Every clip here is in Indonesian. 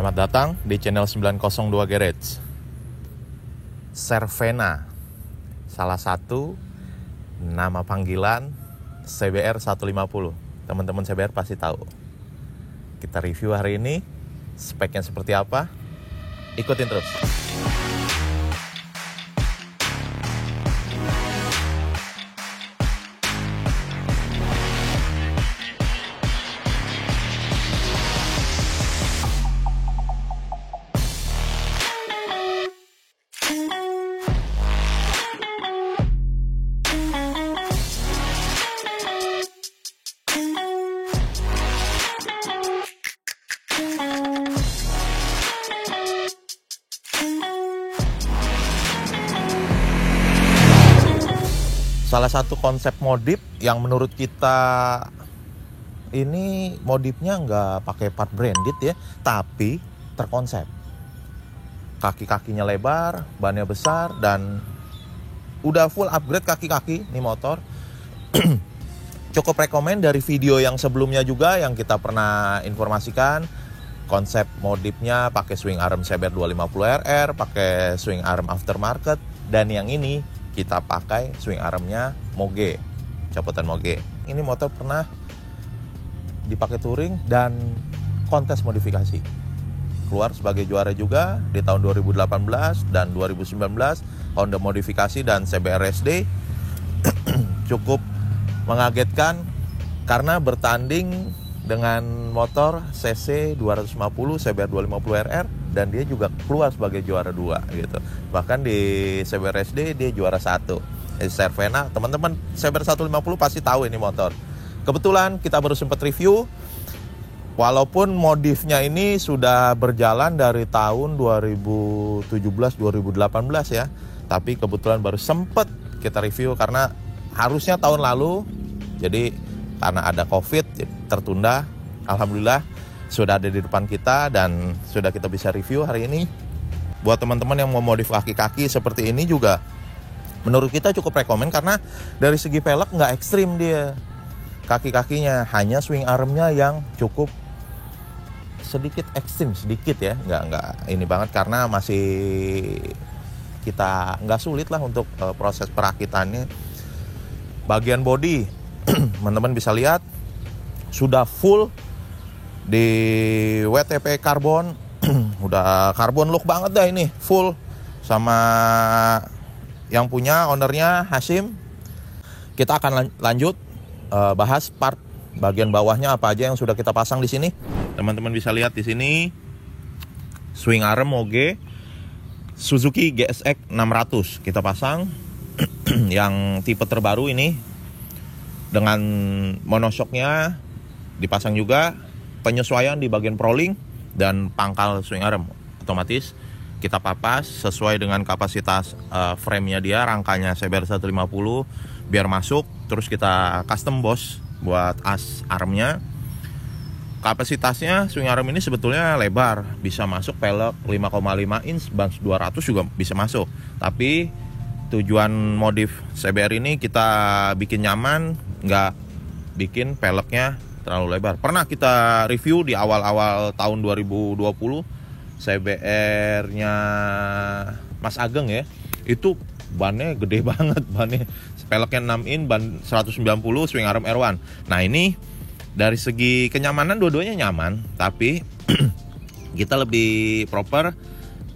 Selamat datang di channel 902 Garage. Cervena, salah satu nama panggilan CBR 150. Teman-teman CBR pasti tahu. Kita review hari ini, speknya seperti apa? Ikutin terus. Salah satu konsep modif yang menurut kita ini modifnya nggak pakai part branded ya, tapi terkonsep. Kaki-kakinya lebar, bannya besar, dan udah full upgrade kaki-kaki nih motor. Cukup rekomen dari video yang sebelumnya juga yang kita pernah informasikan. Konsep modifnya pakai swing arm CBR 250RR, pakai swing arm aftermarket, dan yang ini kita pakai swing armnya Moge, copotan Moge. Ini motor pernah dipakai touring dan kontes modifikasi. Keluar sebagai juara juga di tahun 2018 dan 2019 Honda modifikasi dan CBR SD. Cukup mengagetkan karena bertanding dengan motor CC 250 CBR 250RR dan dia juga keluar sebagai juara 2 gitu. Bahkan di CBR SD dia juara 1. Cervena, teman-teman CBR 150 pasti tahu ini motor. Kebetulan kita baru sempat review. Walaupun modifnya ini sudah berjalan dari tahun 2017-2018 ya. Tapi kebetulan baru sempat kita review karena harusnya tahun lalu. Jadi karena ada COVID tertunda. Alhamdulillah sudah ada di depan kita dan sudah kita bisa review hari ini. Buat teman-teman yang mau modif kaki-kaki seperti ini juga menurut kita cukup rekomen karena dari segi pelek nggak ekstrim dia. Kaki-kakinya hanya swing armnya yang cukup sedikit ekstrim, sedikit ya. Nggak ini banget karena masih kita nggak sulit lah untuk proses perakitannya. Bagian body teman-teman bisa lihat sudah full di WTP karbon. Udah karbon look banget dah ini, full sama yang punya ownernya Hasim. Kita akan lanjut bahas part bagian bawahnya apa aja yang sudah kita pasang di sini. Teman-teman bisa lihat di sini swing arm Moge Suzuki GSX 600 kita pasang yang tipe terbaru ini dengan monoshocknya dipasang juga. Penyesuaian di bagian proling dan pangkal swing arm otomatis kita papas sesuai dengan kapasitas frame-nya dia, rangkanya CBR 150 biar masuk. Terus kita custom boss buat as armnya. Kapasitasnya swing arm ini sebetulnya lebar, bisa masuk pelek 5,5 inch, ban 200 juga bisa masuk. Tapi tujuan modif CBR ini kita bikin nyaman, nggak bikin peleknya terlalu lebar. Pernah kita review di awal-awal tahun 2020 CBR-nya Mas Ageng ya. Itu bannya gede banget, bannya peleknya 6 in, ban 190, swing arm R1. Nah ini dari segi kenyamanan dua-duanya nyaman, tapi kita lebih proper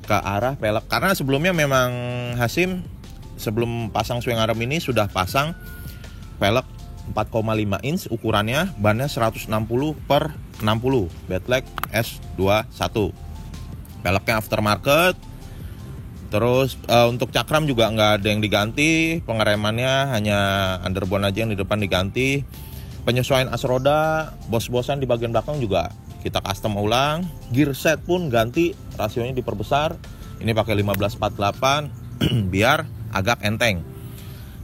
ke arah pelek. Karena sebelumnya memang Hasim sebelum pasang swing arm ini sudah pasang pelek 4,5 inch ukurannya, bannya 160 per 60 Badleg S21. Peleknya aftermarket. Terus untuk cakram juga nggak ada yang diganti, pengeremannya hanya underbone aja yang di depan diganti. Penyesuaian as roda, bos-bosan di bagian belakang juga kita custom ulang. Gear set pun ganti, rasionya diperbesar. Ini pakai 1548 biar agak enteng.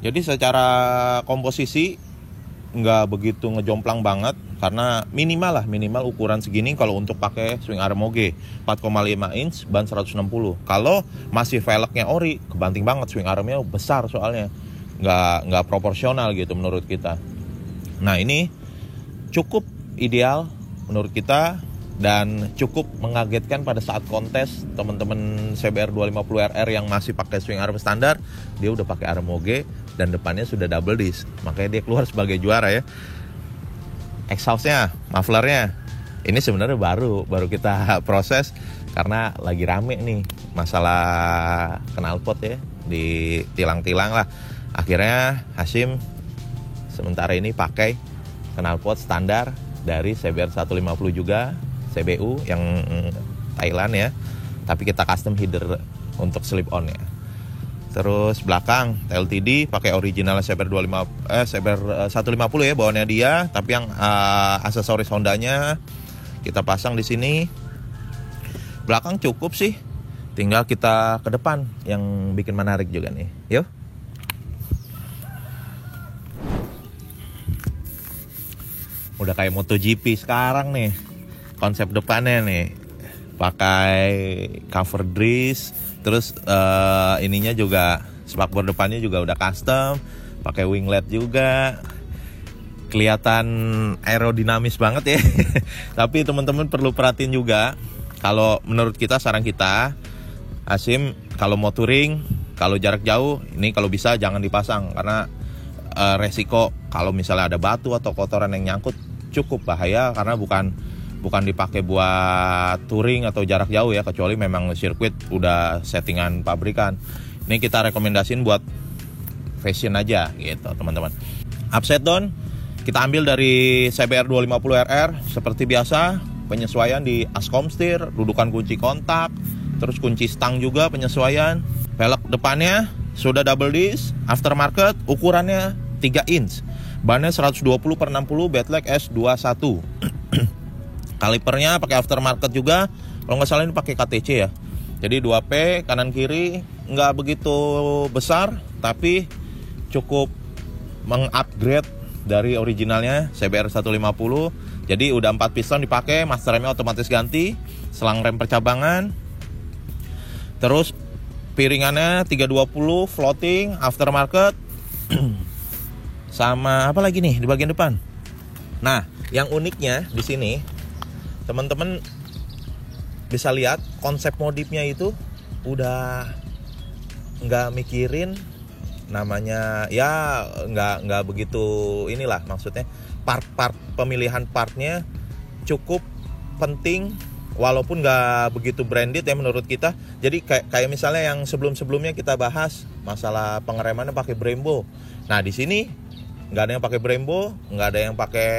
Jadi secara komposisi nggak begitu ngejomplang banget karena minimal ukuran segini kalau untuk pakai swing arm Moge 4,5 inch, ban 160. Kalau masih velgnya ori, kebanting banget, swing armnya besar soalnya nggak proporsional gitu menurut kita. Nah ini cukup ideal menurut kita dan cukup mengagetkan pada saat kontes. Teman-teman CBR 250RR yang masih pakai swing arm standar, dia udah pakai arm OG dan depannya sudah double disc, makanya dia keluar sebagai juara ya. Exhaustnya, mufflernya, ini sebenarnya baru kita proses karena lagi rame nih masalah knalpot ya, ditilang-tilang lah. Akhirnya Hasyim sementara ini pakai knalpot standar dari CBR 150 juga, CBU yang Thailand ya, tapi kita custom header untuk slip on ya. Terus belakang LTD pakai original CBR 150 ya bawaannya dia, tapi yang aksesoris Hondanya kita pasang di sini. Belakang cukup sih, tinggal kita ke depan yang bikin menarik juga nih. Yuk. Udah kayak MotoGP sekarang nih. Konsep depannya nih pakai cover disc, terus ininya juga spakbor depannya juga udah custom, pakai winglet juga. Kelihatan aerodinamis banget ya. Tapi teman-teman perlu perhatiin juga, kalau menurut kita, saran kita, Hasyim kalau mau touring, kalau jarak jauh, ini kalau bisa jangan dipasang karena resiko kalau misalnya ada batu atau kotoran yang nyangkut cukup bahaya, karena bukan dipakai buat touring atau jarak jauh ya, kecuali memang sirkuit udah settingan pabrikan. Ini kita rekomendasiin buat fashion aja gitu teman-teman. Upside down kita ambil dari CBR 250RR seperti biasa, penyesuaian di ascom steer, dudukan kunci kontak, terus kunci stang juga penyesuaian. Velg depannya sudah double disc, aftermarket, ukurannya 3 inch. Bannya 120/60 Badleg S21. Kalipernya pakai aftermarket juga. Kalau nggak salah ini pakai KTC ya. Jadi 2P kanan kiri, nggak begitu besar tapi cukup mengupgrade dari originalnya CBR 150. Jadi udah 4 piston dipakai, master remnya otomatis ganti, selang rem percabangan. Terus piringannya 320 floating aftermarket. Sama apa lagi nih di bagian depan? Nah, yang uniknya di sini teman-teman bisa lihat konsep modifnya itu udah nggak mikirin namanya ya, nggak begitu inilah, maksudnya part pemilihan partnya cukup penting walaupun nggak begitu branded ya menurut kita. Jadi kayak misalnya yang sebelumnya kita bahas masalah pengeremannya pakai Brembo. Nah di sini nggak ada yang pakai Brembo, nggak ada yang pakai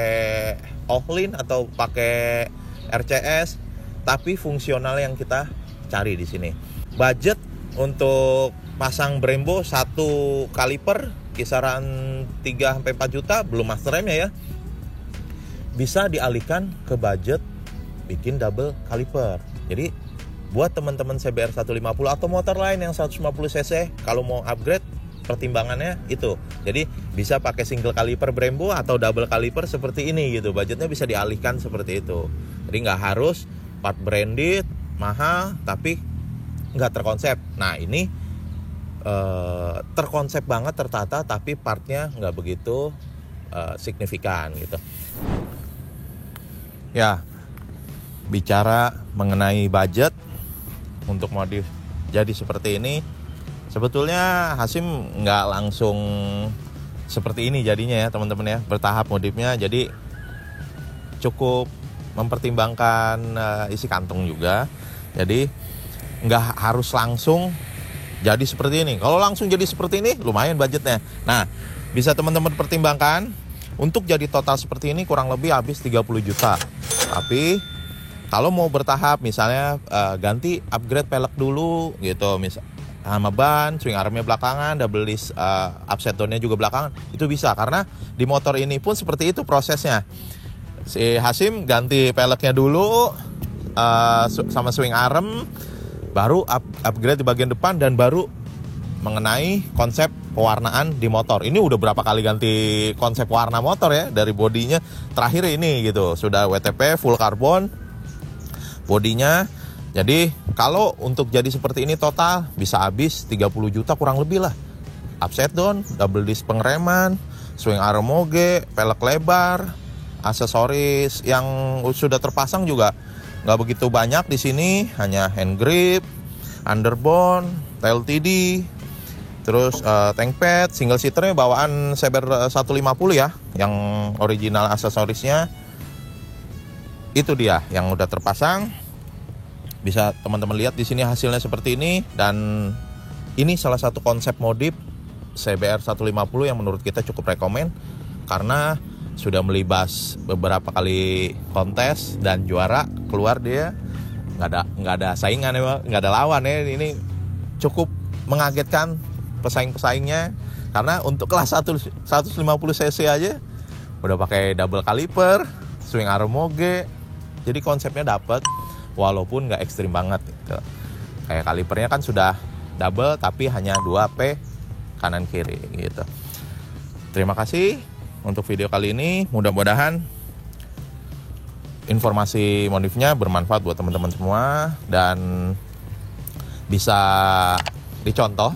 Ohlin atau pakai RCS, tapi fungsional yang kita cari di sini. Budget untuk pasang Brembo satu kaliper kisaran 3-4 juta, belum master remnya ya. Bisa dialihkan ke budget bikin double kaliper. Jadi buat teman-teman CBR 150 atau motor lain yang 150 cc, kalau mau upgrade pertimbangannya itu. Jadi bisa pakai single kaliper Brembo atau double kaliper seperti ini gitu. Budgetnya bisa dialihkan seperti itu. Jadi nggak harus part branded mahal tapi nggak terkonsep. Nah ini terkonsep banget, tertata, tapi partnya nggak begitu signifikan gitu. Ya, bicara mengenai budget untuk modif jadi seperti ini, sebetulnya Hasyim nggak langsung seperti ini jadinya ya teman-teman ya, bertahap modifnya. Jadi cukup mempertimbangkan isi kantong juga. Jadi nggak harus langsung jadi seperti ini. Kalau langsung jadi seperti ini lumayan budgetnya. Nah bisa teman-teman pertimbangkan, untuk jadi total seperti ini kurang lebih habis 30 juta. Tapi kalau mau bertahap, misalnya ganti upgrade pelek dulu gitu, misal sama ban, swing armnya belakangan, double disc upside down-nya juga belakangan, itu bisa. Karena di motor ini pun seperti itu prosesnya. Si Hasyim ganti peleknya dulu sama swing arm, baru upgrade di bagian depan, dan baru mengenai konsep pewarnaan di motor. Ini udah berapa kali ganti konsep warna motor ya, dari bodinya terakhir ini gitu, sudah WTP full karbon bodinya. Jadi kalau untuk jadi seperti ini total bisa habis 30 juta kurang lebih lah. Upside down, double disc pengereman, swing arm OG, pelek lebar, aksesoris yang sudah terpasang juga nggak begitu banyak di sini, hanya hand grip, underbone, tail TD, terus tank pad, single seaternya bawaan CBR 150 ya, yang original aksesorisnya. Itu dia yang udah terpasang. Bisa teman-teman lihat di sini hasilnya seperti ini, dan ini salah satu konsep modif CBR 150 yang menurut kita cukup rekomen karena sudah melibas beberapa kali kontes dan juara, keluar dia nggak ada saingan ya, nggak ada lawan ya. Ini cukup mengagetkan pesaing-pesaingnya karena untuk kelas 150 cc aja udah pakai double caliper, swing arm moge, jadi konsepnya dapet walaupun nggak ekstrim banget gitu. Kayak kalipernya kan sudah double tapi hanya 2P kanan kiri gitu. Terima kasih untuk video kali ini, mudah-mudahan informasi modifnya bermanfaat buat teman-teman semua dan bisa dicontoh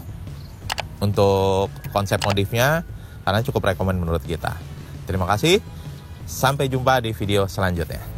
untuk konsep modifnya karena cukup rekomen menurut kita. Terima kasih, sampai jumpa di video selanjutnya.